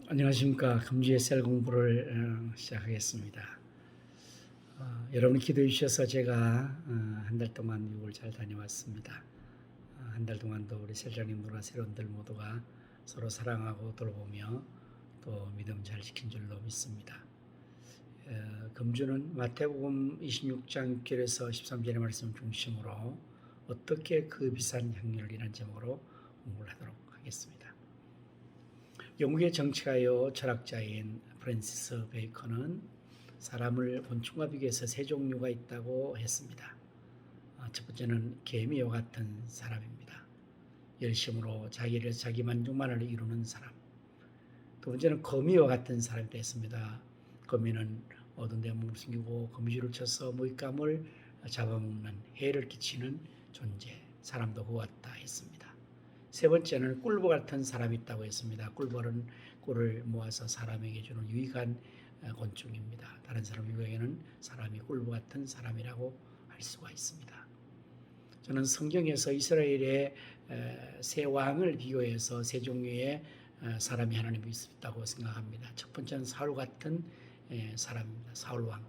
안녕하십니까. 금주의 셀 공부를 시작하겠습니다. 여러분이 기도해 주셔서 제가 한 달 동안 미국을 잘 다녀왔습니다. 한 달 동안도 우리 셀장님들과 세론들 모두가 서로 사랑하고 돌보며 또 믿음 잘 지킨 줄로 믿습니다. 금주는 마태복음 26장 6절에서 13절의 말씀 중심으로 어떻게 그 비싼 향유를 이라는 제목으로 공부를 하도록 하겠습니다. 영국의 정치가요 철학자인 프랜시스 베이컨은 사람을 곤충과 비교해서 세 종류가 있다고 했습니다. 첫 번째는 개미와 같은 사람입니다. 열심으로 자기 만족만을 이루는 사람. 두 번째는 거미와 같은 사람이 됐습니다. 거미는 어두운 데 몸을 숨기고 거미줄을 쳐서 먹잇감을 잡아먹는 해를 끼치는 존재. 사람도 그와 같다 했습니다. 세 번째는 꿀보 같은 사람이 있다고 했습니다. 꿀벌은 꿀을 모아서 사람에게 주는 유익한 곤충입니다. 다른 사람 유익에는 사람이 꿀보 같은 사람이라고 할 수가 있습니다. 저는 성경에서 이스라엘의 세 왕을 비교해서 세 종류의 사람이 하나님이 있다고 생각합니다. 첫 번째는 사울 같은 사람입니다. 사울 왕.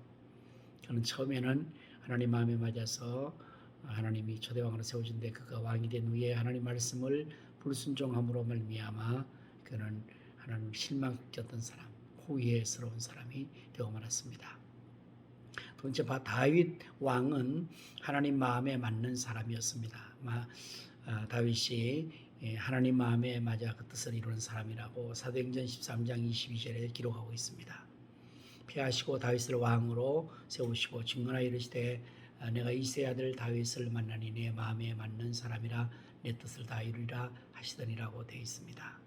저는 처음에는 하나님 마음에 맞아서 하나님이 초대왕으로 세워진데 그가 왕이 된 후에 하나님 말씀을 불순종함으로 말미암아 그는 하나님 실망했던 사람, 호의스러운 사람이 되어 말았습니다. 두 번째 다윗 왕은 하나님 마음에 맞는 사람이었습니다. 다윗이 하나님 마음에 맞아 그 뜻을 이루는 사람이라고 사도행전 13장 22절에 기록하고 있습니다. 피하시고 다윗을 왕으로 세우시고 증언하여 이르시되 내가 이새의 아들 다윗을 만나니 내 마음에 맞는 사람이라 내 뜻을 다 이루리라 하시더니라고 되어 있습니다.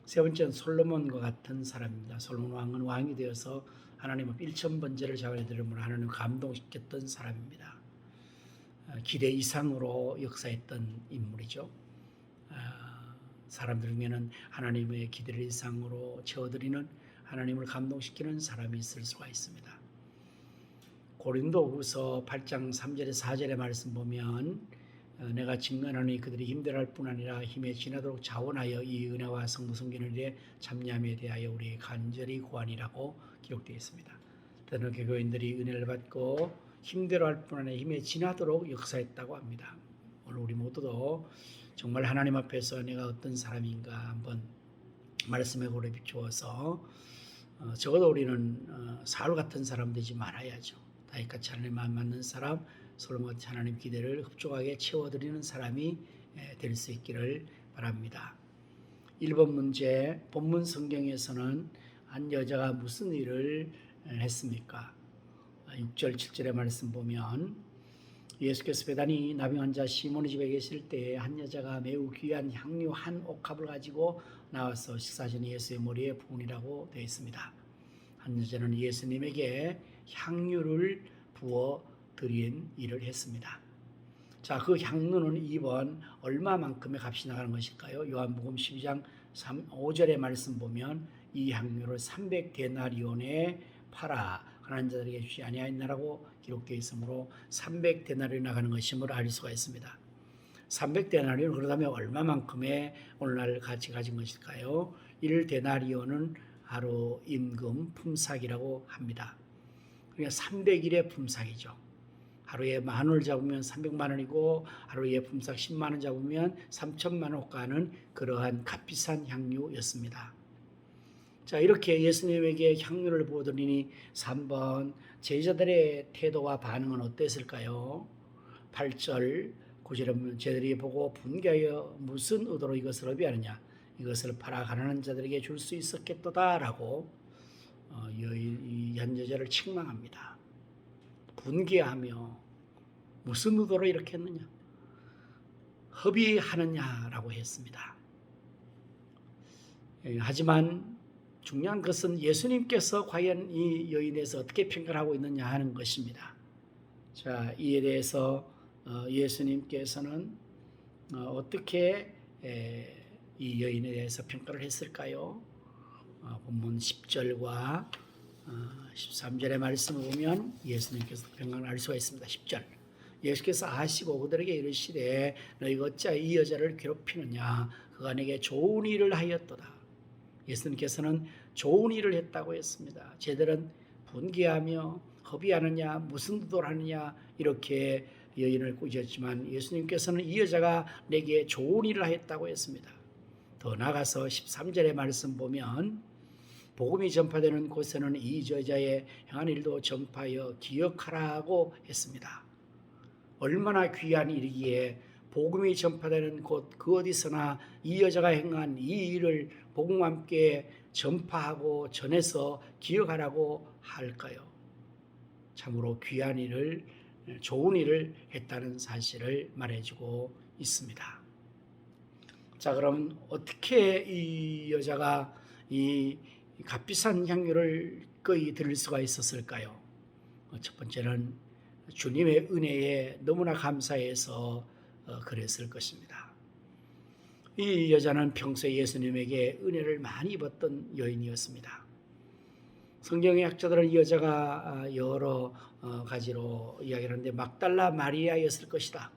세 번째는 솔로몬과 같은 사람입니다. 솔로몬 왕은 왕이 되어서 하나님 앞 1,000번제를 자원해드림으로 하나님을 감동시켰던 사람입니다. 기대 이상으로 역사했던 인물이죠. 사람들 중에는 하나님의 기대를 이상으로 채워드리는 하나님을 감동시키는 사람이 있을 수가 있습니다. 고린도후서 8장 3절에 4절의 말씀 보면 내가 증언하니 그들이 힘들어할 뿐 아니라 힘에 지나도록 자원하여 이 은혜와 성도 섬기는 일에 참여함에 대하여 우리 간절히 구하니라고 기록되어 있습니다. 때는 교인들이 은혜를 받고 힘들어할 뿐 아니라 힘에 지나도록 역사했다고 합니다. 오늘 우리 모두도 정말 하나님 앞에서 내가 어떤 사람인가 한번 말씀의 고를 비추어서 적어도 우리는 사울 같은 사람 되지 말아야죠. 다윗같이 하나님 마음 맞는 사람, 솔로몬같이 하나님 기대를 흡족하게 채워드리는 사람이 될 수 있기를 바랍니다. 1번 문제, 본문 성경에서는 한 여자가 무슨 일을 했습니까? 6절 7절의 말씀 보면 예수께서 베다니 나병 환자 시몬의 집에 계실 때에 한 여자가 매우 귀한 향유 한 옥합을 가지고 나와서 식사 전에 예수의 머리에 부으니라고 되어 있습니다. 한 여자는 예수님에게 향유를 부어 드린 일을 했습니다. 자, 그 향유는 2번 얼마만큼의 값이 나가는 것일까요? 요한복음 12장 5절의 말씀 보면 이 향유를 300데나리온에 팔아 가난한 자들에게 주지 아니하였나라고 기록되어 있으므로 300데나리온이 나가는 것임을 알 수가 있습니다. 300데나리온 그렇다면 얼마만큼의 오늘날 가치 가진 것일까요? 1데나리온은 하루 임금 품삯이라고 합니다. 그러니까 300일의 품삯이죠. 하루에 10,000원을 잡으면 300만 원이고 하루에 품삯 10만 원 잡으면 3천만 원 가는 그러한 값비싼 향유였습니다. 자, 이렇게 예수님에게 향유를 부어드리니 3번 제자들의 태도와 반응은 어땠을까요? 8절 9절에 보면 제자들이 보고 분개하여 무슨 의도로 이것을 허비하느냐, 이것을 팔아 가난한 자들에게 줄 수 있었겠도다 라고 이 한 여자를 책망합니다. 분개하며 무슨 의도로 이렇게 했느냐, 허비하느냐라고 했습니다. 하지만 중요한 것은 예수님께서 과연 이 여인에 대해서 어떻게 평가를 하고 있느냐 하는 것입니다. 자, 이에 대해서 예수님께서는 어떻게 이 여인에 대해서 평가를 했을까요? 본문 10절과 13절의 말씀을 보면 예수님께서 평가를 알 수가 있습니다. 10절 예수께서 아시고 그들에게 이르시되 너희가 어찌하여 이 여자를 괴롭히느냐 그가 내게 좋은 일을 하였도다. 예수님께서는 좋은 일을 했다고 했습니다. 쟤들은 분개하며 허비하느냐 무슨 의도를 하느냐 이렇게 여인을 꾸짖었지만 예수님께서는 이 여자가 내게 좋은 일을 하였다고 했습니다. 더 나아가서 13절의 말씀 보면 복음이 전파되는 곳에는 이 여자의 행한 일도 전파하여 기억하라고 했습니다. 얼마나 귀한 일이기에 복음이 전파되는 곳 그 어디서나 이 여자가 행한 이 일을 복음과 함께 전파하고 전해서 기억하라고 할까요? 참으로 귀한 일을 좋은 일을 했다는 사실을 말해주고 있습니다. 자, 그럼 어떻게 이 여자가 이 값비싼 향유를 거의 드릴 수가 있었을까요? 첫 번째는 주님의 은혜에 너무나 감사해서 그랬을 것입니다. 이 여자는 평소에 예수님에게 은혜를 많이 입었던 여인이었습니다. 성경의 학자들은 이 여자가 여러 가지로 이야기하는데 막달라 마리아였을 것이다.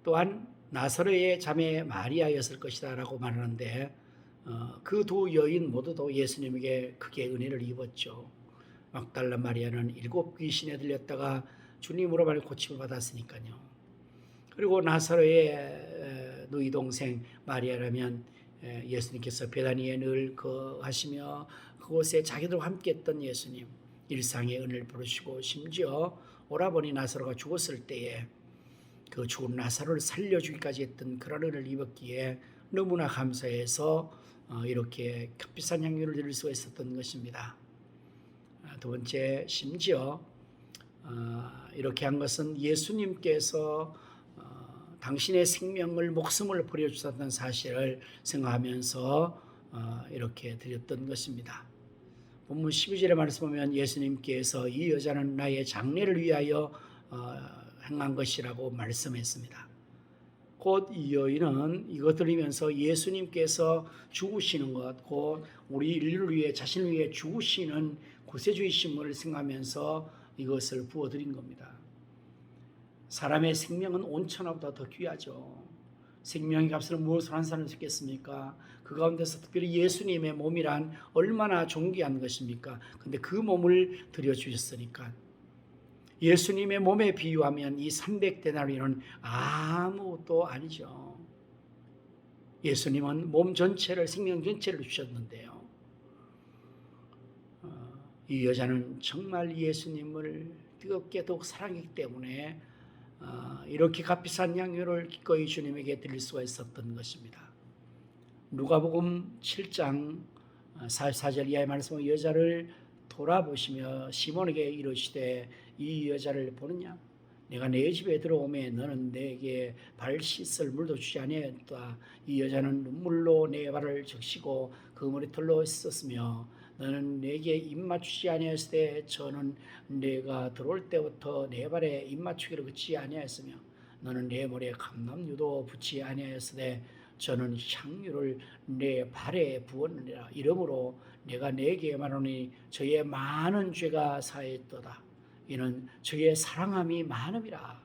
또한 나사로의 자매 마리아였을 것이다 라고 말하는데 그 두 여인 모두도 예수님에게 크게 은혜를 입었죠. 막달라 마리아는 7 귀신에 들렸다가 주님으로 말해 고침을 받았으니까요. 그리고 나사로의 누이 동생 마리아라면 예수님께서 베다니에 늘 거하시며 그곳에 자기들과 함께했던 예수님 일상의 은혜를 부르시고 심지어 오라버니 나사로가 죽었을 때에 그 죽은 나사로를 살려주기까지 했던 그런 은혜를 입었기에 너무나 감사해서 이렇게 값비싼 향유를 드릴 수가 있었던 것입니다. 두 번째, 심지어 이렇게 한 것은 예수님께서 당신의 생명을 목숨을 버려주셨다는 사실을 생각하면서 이렇게 드렸던 것입니다. 본문 12절의 말씀 보면 예수님께서 이 여자는 나의 장래를 위하여 행한 것이라고 말씀했습니다. 곧 이 여인은 이것 들으면서 예수님께서 죽으시는 것, 곧 우리 인류를 위해 자신을 위해 죽으시는 구세주이심을 생각하면서 이것을 부어드린 겁니다. 사람의 생명은 온천하보다 더 귀하죠. 생명의 값을 무엇으로 한 사람이 줬겠습니까? 그 가운데서 특별히 예수님의 몸이란 얼마나 존귀한 것입니까? 근데 그 몸을 들여주셨으니까 예수님의 몸에 비유하면 이 300데나리온은 아무것도 아니죠. 예수님은 몸 전체를 생명 전체를 주셨는데요. 이 여자는 정말 예수님을 뜨겁게 더욱 사랑했기 때문에 이렇게 값비싼 향유를 기꺼이 주님에게 드릴 수가 있었던 것입니다. 누가복음 7장 44절 이하의 말씀은 여자를 돌아보시며 시몬에게 이르시되 이 여자를 보느냐? 내가 내 집에 들어오매 너는 내게 발 씻을 물도 주지 아니하였다. 이 여자는 눈물로 내 발을 적시고 그 머리털로 씻었으며 너는 내게 입 맞추지 아니하였을 때 저는 내가 들어올 때부터 내 발에 입 맞추기를 그치지 아니하였으며 너는 내 머리에 감람유도 붙이지 아니하였을 때 저는 향유를 내 발에 부었느니라. 이러므로 내가 내게 말하노니 저의 많은 죄가 사했도다. 이는 저의 사랑함이 많음이라.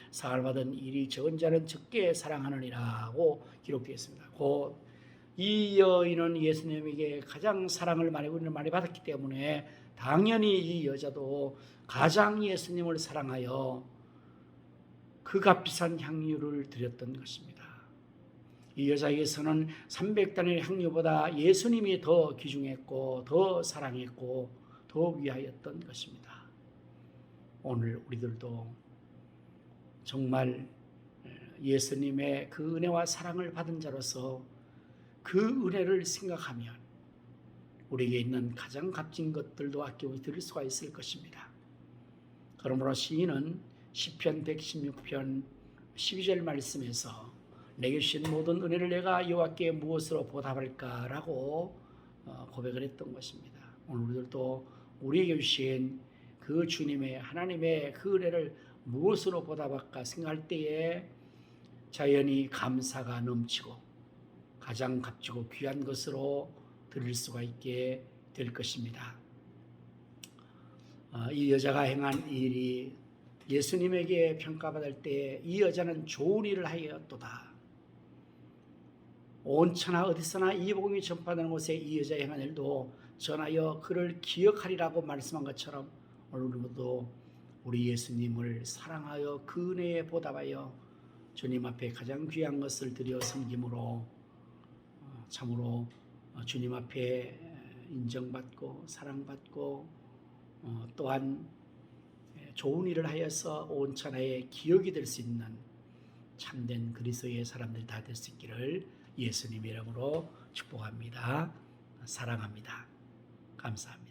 사랑을 받은 일이 적은 자는 적게 사랑하느니라고 기록되어 있습니다. 곧 이 여인은 예수님에게 가장 사랑을 많이 받았기 때문에 당연히 이 여자도 가장 예수님을 사랑하여 그 값비싼 향유를 드렸던 것입니다. 이 여자에게서는 300단의 향유보다 예수님이 더 귀중했고 더 사랑했고 더 위하였던 것입니다. 오늘 우리들도 정말 예수님의 그 은혜와 사랑을 받은 자로서 그 은혜를 생각하면 우리에게 있는 가장 값진 것들도 아끼고 드릴 수가 있을 것입니다. 그러므로 시인은 시편 116편 12절 말씀에서 내게 주신 모든 은혜를 내가 여호와께 무엇으로 보답할까라고 고백을 했던 것입니다. 오늘 우리들도 우리에게 주신 그 주님의 하나님의 그 은혜를 무엇으로 보답할까 생각할 때에 자연히 감사가 넘치고 가장 값지고 귀한 것으로 드릴 수가 있게 될 것입니다. 이 여자가 행한 일이 예수님에게 평가받을 때 이 여자는 좋은 일을 하였도다. 온 천하 어디서나 이 복음이 전파되는 곳에 이 여자의 행한 일도 전하여 그를 기억하리라고 말씀한 것처럼 오늘도 우리 예수님을 사랑하여 그 은혜에 보답하여 주님 앞에 가장 귀한 것을 드려 섬김으로 참으로 주님 앞에 인정받고 사랑받고 또한 좋은 일을 하여서 온 천하에 기억이 될 수 있는 참된 그리스도의 사람들 다 될 수 있기를 예수님 이름으로 축복합니다. 사랑합니다. 감사합니다.